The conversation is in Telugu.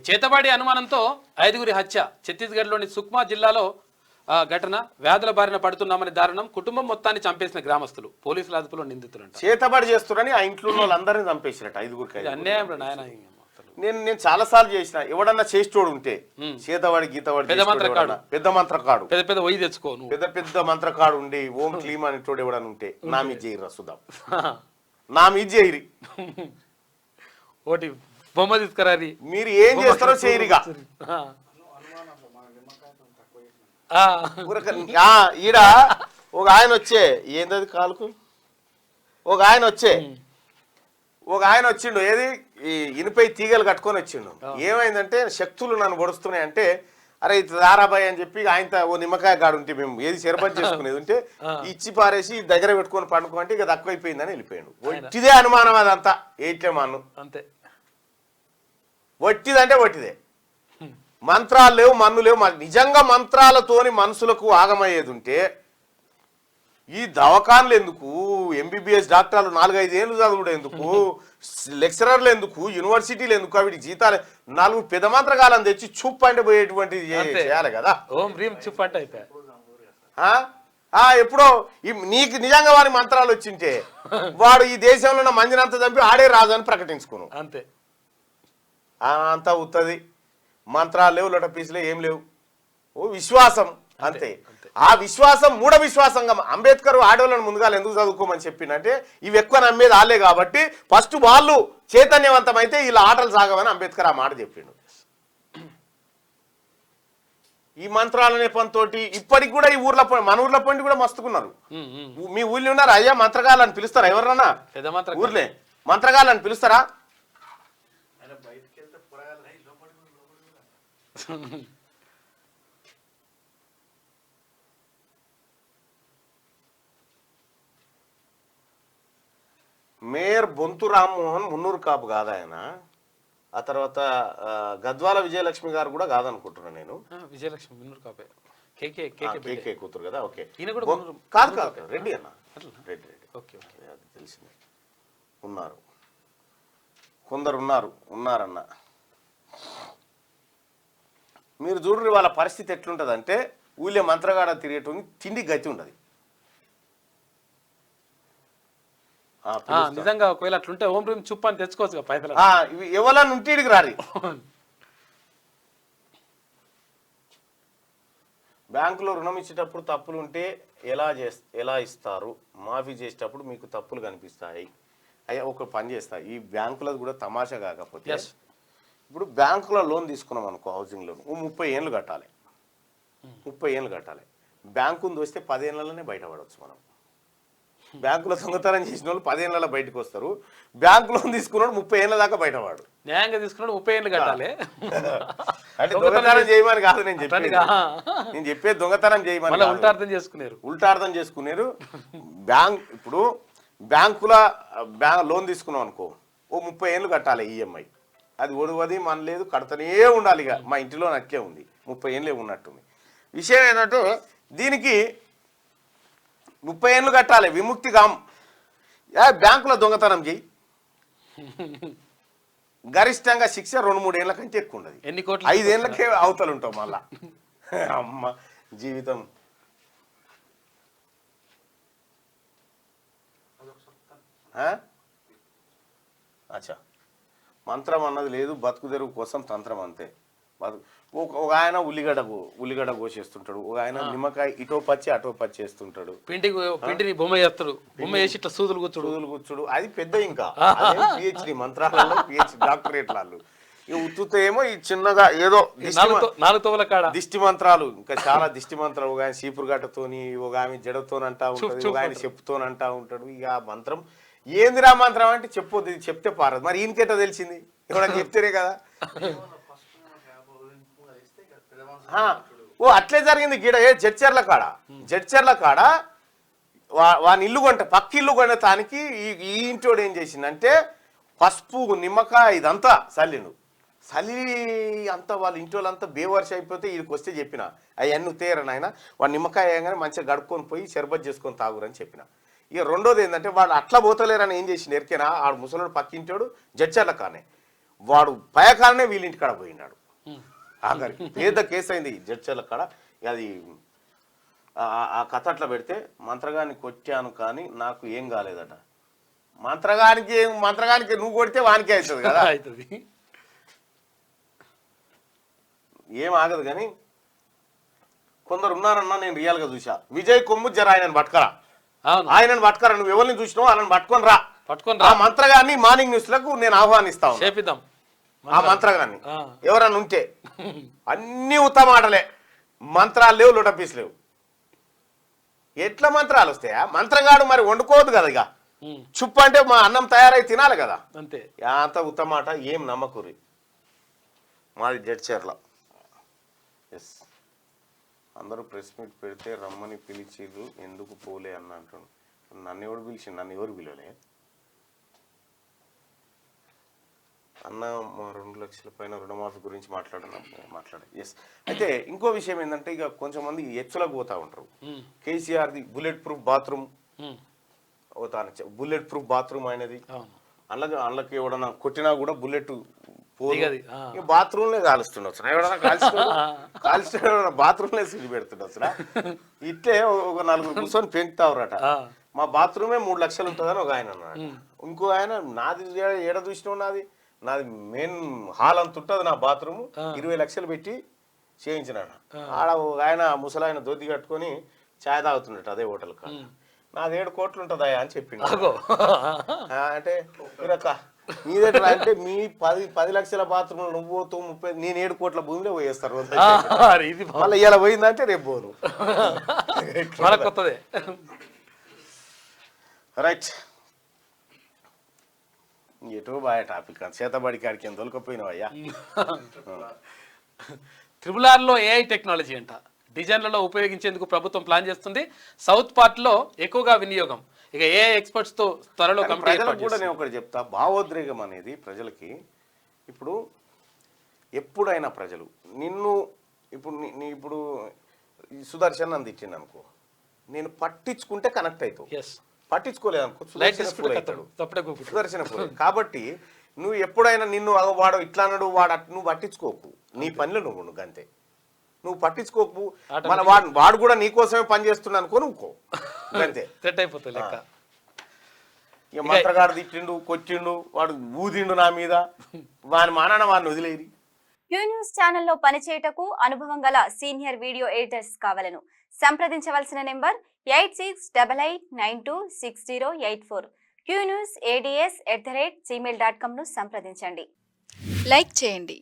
చేతబడి అనుమానంతో 5గురి హత్య. ఛత్తీస్గఢ్లోని సుక్మా జిల్లాలో ఘటన. వ్యాధుల బారిన పడుతున్నామని దారుణం. కుటుంబం మొత్తాన్ని చంపేసిన గ్రామస్తులు. పోలీసుల అదుపులో నిందితులంట. చేతబడి చేస్తున్నారని ఆ ఇంట్లో వాళ్ళందరినీ చంపేసినట్టు 5గురికి. అన్యాయం నాయన. నేను చాలా సార్లు చేసిన. ఎవడన్నా చేసేటోడు ఉంటే చేతబడి గీతబడి పెద్ద మంత్రకాడు పెద్ద వయ్యి తెచ్చుకోను పెద్ద మంత్రకాడు ఉండి ఓం క్లీమ్ అనేటోడు ఎవడన్నా ఉంటే నా మీద చేయరు సుధాం. నా మీద చేయరి. ఓటి బొమ్మ తీసుకురారి. మీరు ఏం చేస్తారో చేయరిగా. ఈడ ఒక ఆయన వచ్చే ఏందది కాలుకు ఒక ఆయన వచ్చిండు. ఏది ఈ ఇనుపై తీగలు కట్టుకొని వచ్చిండు. ఏమైందంటే శక్తులు నన్ను పొడుస్తున్నాయి అంటే, అరే ఇది దారాబాయ్ అని చెప్పి ఆయన ఓ నిమ్మకాయ గాడు ఉంటే మేము ఏది చెరపతి చేసుకునేది ఉంటే ఇచ్చి పారేసి దగ్గర పెట్టుకొని పండుకోమంటే ఇక తక్కువైపోయిందని వెళ్ళిపోయాడు. వట్టిదే అనుమానం అదంతా. ఏట్లే మాను అంతే. వట్టిదంటే వట్టిదే. మంత్రాలు లేవు, మన్ను లేవు. నిజంగా మంత్రాలతోని మనుషులకు ఆగమయ్యేది ఉంటే ఈ దవాఖాన్లు ఎందుకు, ఎంబీబీఎస్ డాక్టర్లు 4-5 ఏళ్ళు చదువుడు ఎందుకు, లెక్చరర్లు ఎందుకు, యూనివర్సిటీలు ఎందుకు, వీటి జీతాలు 4 పెద్ద మంత్రకాలను తెచ్చి చూప్ అంటే పోయేటువంటిది చేయాలి కదా. ఎప్పుడో నీకు నిజంగా వారి మంత్రాలు వచ్చింటే వాడు ఈ దేశంలో ఉన్న మందినంతా చంపి ఆడే రాజు అని ప్రకటించుకోను. అంతే. అంతా ఉత్తది. మంత్రాలు లేవు, లొట పీసులే ఏం లేవు. ఓ విశ్వాసం అంతే. ఆ విశ్వాసం మూఢ విశ్వాసంగా అంబేద్కర్ ఆడవాళ్ళని ముందుగా ఎందుకు చదువుకోమని చెప్పిందంటే ఇవి ఎక్కువ నమ్మేది వాళ్ళే కాబట్టి ఫస్ట్ వాళ్ళు చైతన్యవంతమైతే ఇలా ఆటలు సాగమని అంబేద్కర్ ఆ మాట చెప్పిండు. ఈ మంత్రాల నేపంతోటి ఇప్పటికి కూడా ఈ ఊర్లో మన ఊర్లో పండి కూడా మస్తుకున్నారు. మీ ఊళ్ళో ఉన్నారు అయ్యా మంత్రగాళ్ళని పిలుస్తారా? ఎవరన్నా ఊర్లే మంత్రగాళ్ళని పిలుస్తారా? మేయర్ బొంతు రామ్మోహన్ మున్నూరు కాపు కాదు ఆయన. ఆ తర్వాత గద్వాల విజయలక్ష్మి గారు కూడా కాదనుకుంటున్నాను నేను. విజయలక్ష్మి మున్నూరు కాపే. కేకే కూతురు కదా. ఓకే. కాదు రెడ్డి అన్న. రెడ్డి తెలిసింది. ఉన్నారు కొందరు ఉన్నారన్న. మీరు చూడండి వాళ్ళ పరిస్థితి ఎట్లుంటుందంటే ఊళ్ళో మంత్రగాడ తిరిగేటువంటి తిండి గతి ఉండదు. నిజంగా ఒకవేళ అట్లుంటే ఓం రూమ్ చుప్ అని తెచ్చుకోవచ్చు పైసలు. ఎవరన్నా ఉంటే ఇడికి రారి. బ్యాంకులో రుణం ఇచ్చేటప్పుడు తప్పులు ఉంటే ఎలా ఇస్తారు? మాఫీ చేసేటప్పుడు మీకు తప్పులు కనిపిస్తాయి. అయ్యా ఒక పని చేస్తాయి. ఈ బ్యాంకులది కూడా తమాషా కాకపోతే ఇప్పుడు బ్యాంకులో లోన్ తీసుకున్నాం అనుకో, హౌసింగ్ లోన్ 30 ఏళ్ళు కట్టాలి. 30 ఏళ్ళు కట్టాలి. బ్యాంకుని దోస్తే 10 ఏళ్ళలోనే బయటపడవచ్చు మనం. బ్యాంకులో దొంగతనం చేసిన వాళ్ళు 10 ఏళ్ళలో బయటకు వస్తారు. బ్యాంకు లోన్ తీసుకున్నాడు 30 ఏళ్ళ దాకా బయటవాడు. న్యాయంగా తీసుకున్నాడు 30 ఏళ్ళు కట్టాలి. అంటే దొంగతనం చేయమని కాదు నేను చెప్పేది దొంగతనం చేయమని ఉల్టార్థం చేసుకున్నారు. ఇప్పుడు బ్యాంకుల లోన్ తీసుకున్నాం అనుకో, ఓ 30 ఏళ్ళు కట్టాలి ఈఎంఐ. అది ఒడవది మన లేదు, కడతనే ఉండాలి. ఇక మా ఇంటిలో అట్లే ఉంది, 30 ఏళ్ళే ఉన్నట్టుంది. విషయం ఏంటంటే దీనికి 30 ఏళ్ళు కట్టాలి, విముక్తి కాం. బ్యాంకులో దొంగతనం చేయి, గరిష్టంగా శిక్ష 2-3 ఏళ్ళ కంటే ఎక్కువ ఉండదు. 5 ఏళ్ళకే అవతలు ఉంటాం మళ్ళా. అమ్మ జీవితం. అచ్చా, మంత్రం అన్నది లేదు, బతుకు తెరువు కోసం తంత్రం అంతే. ఒక ఆయన ఉల్లిగడ్డ కోసేస్తుంటాడు, ఒక ఆయన నిమ్మకాయ ఇటో పచ్చి అటో పచ్చి వేస్తుంటాడు, పిండిని బొమ్మ చేస్తాడు, బొమ్మ వేసి ఇట్లా సూదులు కూర్చుడు. అది పెద్ద ఇంకా పిహెచ్డి మంత్రాలలో పిహెచ్డి డాక్టరేట్ వాళ్ళు. ఉత్తుతో ఈ చిన్నగా ఏదో 4 తోవల కాడ దిష్టి మంత్రాలు, ఇంకా చాలా దిష్టి మంత్రాలు. ఒక ఆయన చీపురు గట్టతోని, ఒక ఆమె జడతోనంటా ఉంటాడు, ఒక ఆయన చెప్పుతోనంటా ఉంటాడు. ఇక ఆ మంత్రం ఏందిరా మంత్రం అంటే చెప్పొద్దు, ఇది చెప్తే పారదు. మరి ఈయనకెట్టా తెలిసింది? ఎవడని చెప్తేనే కదా. ఓ అట్లే జరిగింది గీడ. జడ్చర్ల కాడ వాని ఇల్లు కొంట, పక్క ఇల్లు కొనటానికి ఈ ఇంటోడు ఏం చేసిందంటే పసుపు నిమ్మకాయ ఇదంతా చలి అంతా వాళ్ళ ఇంటోళ్ళంతా బేవర్ష అయిపోతే వీడికి వస్తే చెప్పిన అవన్నీ తేరని ఆయన వాడు నిమ్మకాయ వేయగానే మంచిగా గడుపుకొని పోయి షర్బత్ చేసుకొని తాగురని చెప్పిన. ఇక రెండోది ఏంటంటే వాడు అట్లా పోతలేరని ఏం చేసిండు ఎరికేనా, ఆడు ముసలోడు పక్కింటాడు జడ్చర్ల కానే వాడు పయకాలనే వీళ్ళింటి కాడ పోయినాడు ఆఖరికి పెద్ద కేసు అయింది జడ్చర్ల కాడ. అది ఆ కథ అట్లా పెడితే మంత్రగాన్ని కొట్టాను కానీ నాకు ఏం కాలేదట. మంత్రగానికి నువ్వు కొడితే వానికే అవుతుంది కదా, అవుతుంది, ఏం ఆగదు. కానీ కొందరు ఉన్నారన్నా నేను రియల్ గా చూసా. విజయ్ కొమ్ము జర ఆయనను పట్టుకరా, ఆయనను పట్టుకరా, నువ్వు ఎవరిని చూసినావు వాళ్ళని పట్టుకొని రా. ఆ మంత్రగాన్ని మార్నింగ్ న్యూస్ లకు నేను ఆహ్వానిస్తా చేపిద్దాం. ఆ మంత్రగాన్ని ఎవరన్నా ఉంటే అన్ని ఉత్తమాటలే, మంత్రాలు లేవు, లొటపీస్ లేవు. ఎట్లా మంత్రాలు వస్తాయా? మంత్రగాడు మరి వండుకోవద్దు కదా, ఇక చుప్పు అంటే మా అన్నం తయారై తినాలి కదా, అంతే. అంత ఉత్తమాట ఏం నమ్మకూరి. మాది జడ్చర్ల. ఎస్, అందరూ ప్రెస్ మీట్ పెడితే రమ్మని పిలిచిరు, ఎందుకు పోలే అన్న అంటున్నాడు. నన్ను ఎవరు పిలిచి, నన్ను ఎవరు పిలవలే అన్న. మా 2 లక్షల పైన రుణమాఫీ గురించి మాట్లాడే. ఎస్, అయితే ఇంకో విషయం ఏంటంటే ఇక కొంచెం మంది ఎచ్చులకు పోతా ఉంటారు. కేసీఆర్ది bullet proof bathroom bullet proof bathroom అయినది. అందులోకి ఎవడన్నా కొట్టినా కూడా బుల్లెట్ బాత్రూమ్లే కాలుస్తుండొచ్చు, ఎవడన్నా కాల్చుతున్నా బాత్రూమ్లే సిడి పెడుతుండొచ్చునా. ఇట్లే ఒక 4 కూర్చొని పెంకుతావురట. మా బాత్రూమే 3 లక్షలు ఉంటుందని ఒక ఆయన అన్నాడు. ఇంకో ఆయన నాది ఏడ చూసినావు, నాది మెయిన్ హాల్ అంత ఉంటుంది నా బాత్రూమ్, 20 లక్షలు పెట్టి చేయించినాడు. ఆడ ఆయన ముసలాయన దొద్ది కట్టుకొని ఛాయ్ తాగుతున్నట్టు అదే హోటల్ కాడ. నాది 7 కోట్లు ఉంటుందా అని చెప్పిండు. అంటే మీరక్క మీదేట్లా అంటే మీ 10 లక్షల బాత్రూమ్ నువ్వు 30, నేను 7 కోట్ల భూమిలో పోయేస్తారు. మళ్ళీ ఇలా పోయిందంటే రేపు పోను. రైట్, ఎటో బాగా టాపిక్ చేతబడి కాడికి ఏం దొలకపోయినావు అయ్యా. RRR లో AI టెక్నాలజీ అంట డిజైన్లలో ఉపయోగించేందుకు ప్రభుత్వం ప్లాన్ చేస్తుంది. సౌత్ పార్ట్ లో ఎక్కువగా వినియోగం. ఇక AI ఎక్స్పర్ట్స్ తో త్వరలో ప్రజలకు కూడా నేను ఒకటి చెప్తా, భావోద్రేకం అనేది ప్రజలకి. ఇప్పుడు ఎప్పుడైనా ప్రజలు నిన్ను ఇప్పుడు సుదర్శన్ అని తిట్టింది అనుకో, నేను పట్టించుకుంటే కనెక్ట్ అవుతావు. పట్టించుకోలేదు అనుకో సుదర్శన. కాబట్టి నువ్వు ఎప్పుడైనా నిన్ను వాడు ఇట్లా అన్నాడు నువ్వు పట్టించుకోకు, నీ పనిలో నువ్వు అంతే. నువ్వు పట్టించుకోకు, మన వాడు కూడా నీకోసమే పని చేస్తున్నా అనుకో, నువ్వుకో అంతే. సెట్ అయిపోతుంది లెక్క. ఇక మంత్రగాడు తిట్టిండు, కొట్టిండు, వాడు ఊదిండు నా మీద, వాని మానాన వాడిని వదిలేది. క్యూ న్యూస్ ఛానల్లో పనిచేయటకు అనుభవం గల సీనియర్ వీడియో ఎడిటర్స్ కావాలను సంప్రదించవలసిన నెంబర్ 8688926084. qnewsads@gmail.com ను సంప్రదించండి. లైక్ చేయండి.